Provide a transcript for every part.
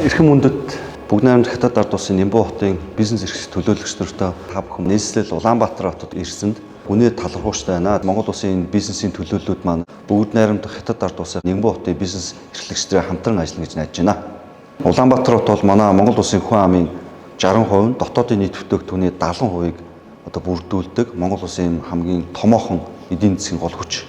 Эрхэм мөндөд бүгд найрамд хятад ард улсын Нямбу хотын бизнес эрхлэгч төлөөлөгч нартай та бүхэн нийслэл Улаанбаатар хотод ирсэнд үнэ талархууштай байна. Монгол улсын бизнесийн төлөөллүүд маань бүгд найрамд хятад ард улсын Нямбу хотын бизнес эрхлэгчдээ хамтран ажиллана гэж найдаж байна. Улаанбаатар хот бол манай Монгол улсын хүн амын 60%, дотоодын нийт бүтээгдэхүүний 70%-ийг бүрдүүлдэг Монгол улсын хамгийн томоохон эдийн засгийн гол хүч.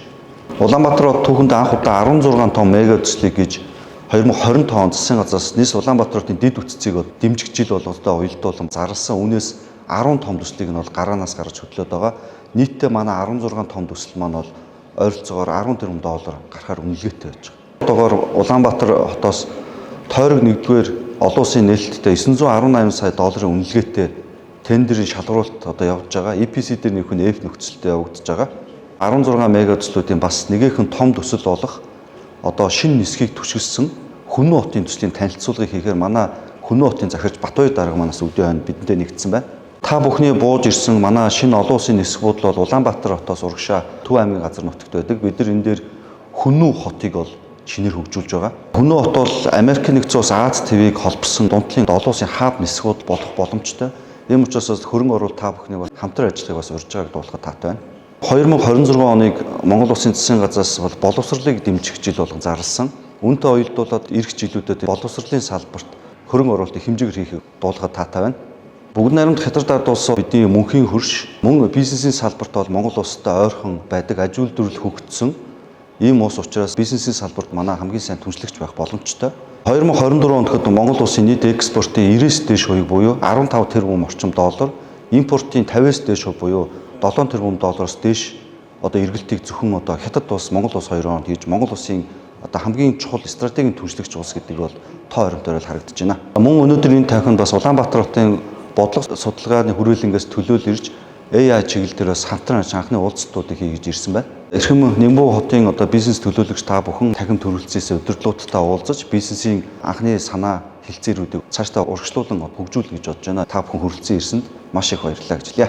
Улаанбаатар хот түүхэнд анх удаа 16 том мега төслийг гэж 2020 онд засгийн газраас нийс Улаанбаатар хотын дэд үтцийг дэмжих жил болгохдоо уялдуулан зарласан үнээс 10 том төслийг нь бол гараанаас гаргаж хөтлөд байгаа. Нийтдээ манай 16 том төсөл маань бол ойролцоогоор 10 тэрбум доллар гарахаар үнэлгээтэй байж байгаа. Одоогоор Улаанбаатар хотоос тойрог 1-р олон улсын нээлттэй 918 сая долларын үнэлгээтэй тендерийн шалгуулалт явж байгаа. EPC дээр нөхөн F нөхцөлтэй явагдаж байгаа. 16 мега төслүүдийн бас нэгэн том төсөл болох шинэ нисхийг түшгэлсэн Хүннү хотын төслийн танилцуулгыг хийхээр манай Хүннү хотын захирч Батбаяр дарга манаас өдөө хойно бидэнтэй нэгдсэн байна. Та бүхний бууж ирсэн манай шинэ олон улсын нисэх буудал бол Улаанбаатар хотоос урагшаа Төв аймгийн газар нутагт байдаг. Бид нар энэ дээр Хүннү хотыг бол шинээр хөгжүүлж байгаа. Хүннү хот бол Америк нэгдсэн улс Аз ТV-г холбосон дундлын олон улсын хаб нисэх буудал болох боломжтой. Ийм учраас хөрөнгө оруулалт та бүхний бас хамтран ажиллахыг бас урьж байгааг дуулахад таатай байна. 2026 оныг Монгол улсын засгийн газраас боловсролыг дэмжих жил болгон зарласан. Үүнтэй уялдуулаад ирэх жилүүдэд боловсролын салбарт хөрөнгө оруулалтыг хэмжээгээр хийхийг дуулахад таатай байна. Бүгд найрамд хятад ард улс бидний мөнхийн хөрш, мөн бизнесийн салбарт бол Монгол улстай ойрхон байдаг аж үйлдвэрлэл хөгжсөн. Ийм улс учраас бизнесийн салбарт манай хамгийн сайн түншлэгч байх боломжтой. 2024 онд Монгол улсын нийт экспортын 90-с дээш хувийг буюу 15 тэрбум орчим доллар, импортын 50-с дээш хувь буюу 7 тэрбум доллароос дээш эргэлтийг зөвхөн хятад улс, Монгол улс хоёроо хийж Монгол улсын хамгийн чухал стратегийн түншлэгч улс гэдэг бол тоо оромтойр харагдаж байна. Мөн өнөөдөр энэ тайханд бас Улаанбаатар хотын бодлого судалгааны хүрээлэнгээс төлөөл ирж AI чиглэл дээр бас хамтран анхны уулзалтуудыг хийж ирсэн байна. Эрхэм Нямбу хотын бизнес төлөөлөгч та бүхэн танхим төрөлцөөс удирдлуудтай уулзаж бизнесийн анхны санаа хэлцээрүүдийг цаашдаа урагшлуулан хөгжүүлнэ гэж бодож байна. Та бүхэн хүрэлцэн ирсэнд маш их баярлалаа гэж хэлье.